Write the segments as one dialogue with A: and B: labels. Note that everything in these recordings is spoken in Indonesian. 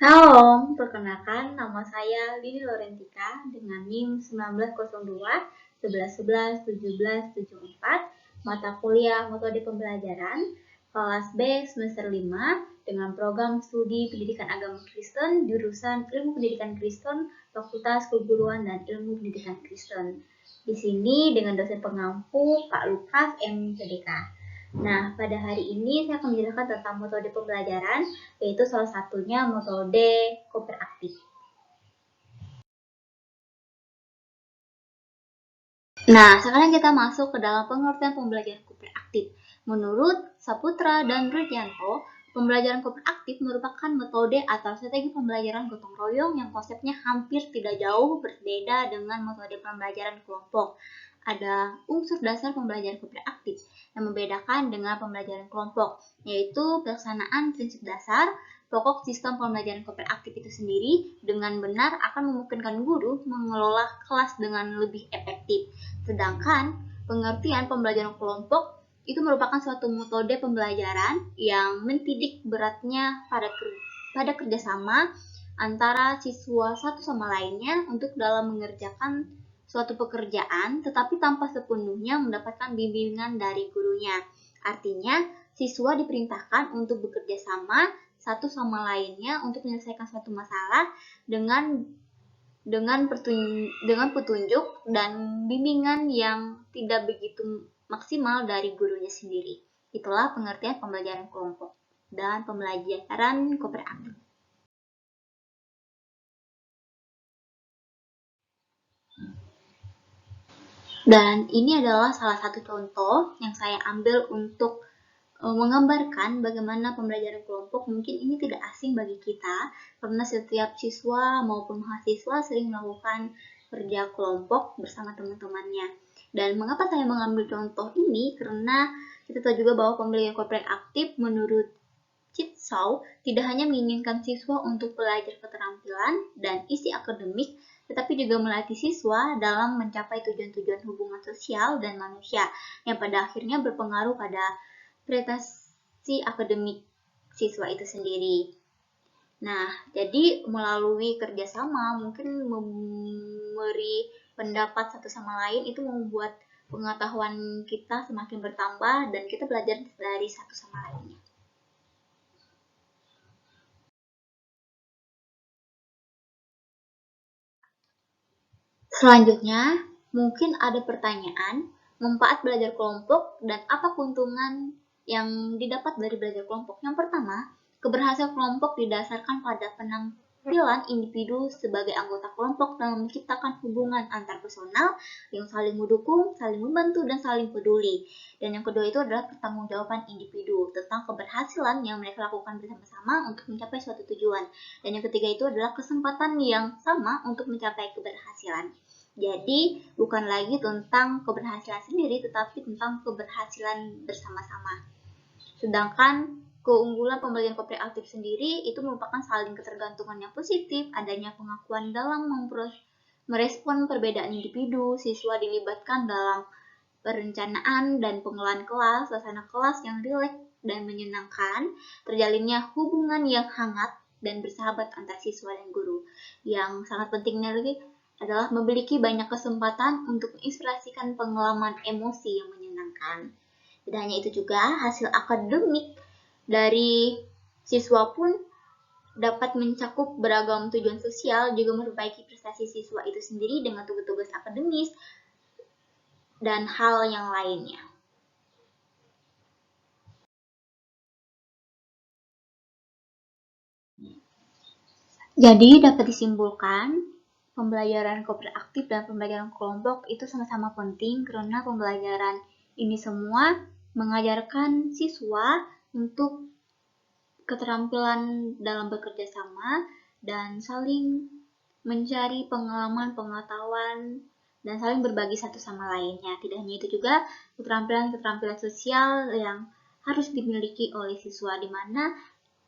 A: Halo, perkenalkan nama saya Lini Lorentika dengan NIM 1902 11 11 17 74, mata kuliah metode pembelajaran kelas B semester 5 dengan program studi pendidikan agama Kristen jurusan Ilmu Pendidikan Kristen, Fakultas Keguruan dan Ilmu Pendidikan Kristen. Di sini dengan dosen pengampu Pak Lukas MPDK. Nah, pada hari ini saya akan menjelaskan tentang metode pembelajaran, yaitu salah satunya metode kooperatif. Nah, sekarang kita masuk ke dalam pengertian pembelajaran kooperatif. Menurut Saputra dan Rudyanto, pembelajaran kooperatif merupakan metode atau strategi pembelajaran gotong royong yang konsepnya hampir tidak jauh berbeda dengan metode pembelajaran kelompok. Ada unsur dasar pembelajaran kooperatif yang membedakan dengan pembelajaran kelompok, yaitu pelaksanaan prinsip dasar. Pokok sistem pembelajaran kooperatif itu sendiri dengan benar akan memungkinkan guru mengelola kelas dengan lebih efektif. Sedangkan pengertian pembelajaran kelompok itu merupakan suatu metode pembelajaran yang mentitik beratnya pada kerjasama antara siswa satu sama lainnya untuk dalam mengerjakan suatu pekerjaan, tetapi tanpa sepenuhnya mendapatkan bimbingan dari gurunya. Artinya, siswa diperintahkan untuk bekerja sama satu sama lainnya untuk menyelesaikan suatu masalah dengan petunjuk dan bimbingan yang tidak begitu maksimal dari gurunya sendiri. Itulah pengertian pembelajaran kelompok dan pembelajaran kooperatif. Dan ini adalah salah satu contoh yang saya ambil untuk menggambarkan bagaimana pembelajaran kelompok mungkin ini tidak asing bagi kita karena setiap siswa maupun mahasiswa sering melakukan kerja kelompok bersama teman-temannya. Dan mengapa saya mengambil contoh ini? Karena kita tahu juga bahwa pembelajaran kooperatif menurut Chitshaw tidak hanya menginginkan siswa untuk belajar keterampilan dan isi akademik, tetapi juga melatih siswa dalam mencapai tujuan-tujuan hubungan sosial dan manusia yang pada akhirnya berpengaruh pada prestasi akademik siswa itu sendiri. Nah, jadi melalui kerjasama mungkin memberi pendapat satu sama lain itu membuat pengetahuan kita semakin bertambah dan kita belajar dari satu sama lainnya. Selanjutnya, mungkin ada pertanyaan, manfaat belajar kelompok dan apa keuntungan yang didapat dari belajar kelompok. Yang pertama, keberhasilan kelompok didasarkan pada penampilan individu sebagai anggota kelompok dalam menciptakan hubungan antar personal yang saling mendukung, saling membantu, dan saling peduli. Dan yang kedua itu adalah pertanggungjawaban individu tentang keberhasilan yang mereka lakukan bersama-sama untuk mencapai suatu tujuan. Dan yang ketiga itu adalah kesempatan yang sama untuk mencapai keberhasilan. Jadi, bukan lagi tentang keberhasilan sendiri, tetapi tentang keberhasilan bersama-sama. Sedangkan keunggulan pembelajaran kooperatif sendiri itu merupakan saling ketergantungan yang positif, adanya pengakuan dalam merespon perbedaan individu, siswa dilibatkan dalam perencanaan dan pengelolaan kelas, suasana kelas yang rileks dan menyenangkan, terjalinnya hubungan yang hangat dan bersahabat antar siswa dan guru. Yang sangat pentingnya lagi adalah memiliki banyak kesempatan untuk menginspirasikan pengalaman emosi yang menyenangkan. Tidak hanya itu juga, hasil akademik dari siswa pun dapat mencakup beragam tujuan sosial, juga memperbaiki prestasi siswa itu sendiri dengan tugas-tugas akademis dan hal yang lainnya. Jadi dapat disimpulkan, pembelajaran kooperatif dan pembelajaran kelompok itu sama-sama penting karena pembelajaran ini semua mengajarkan siswa untuk keterampilan dalam bekerja sama dan saling mencari pengalaman, pengetahuan, dan saling berbagi satu sama lainnya. Tidak hanya itu juga keterampilan-keterampilan sosial yang harus dimiliki oleh siswa, di mana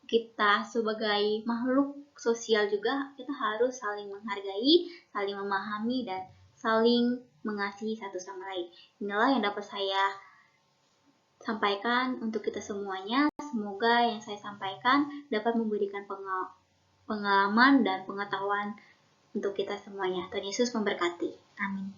A: kita sebagai makhluk sosial juga kita harus saling menghargai, saling memahami, dan saling mengasihi satu sama lain. Inilah yang dapat saya sampaikan untuk kita semuanya. Semoga yang saya sampaikan dapat memberikan pengalaman dan pengetahuan untuk kita semuanya. Tuhan Yesus memberkati. Amin.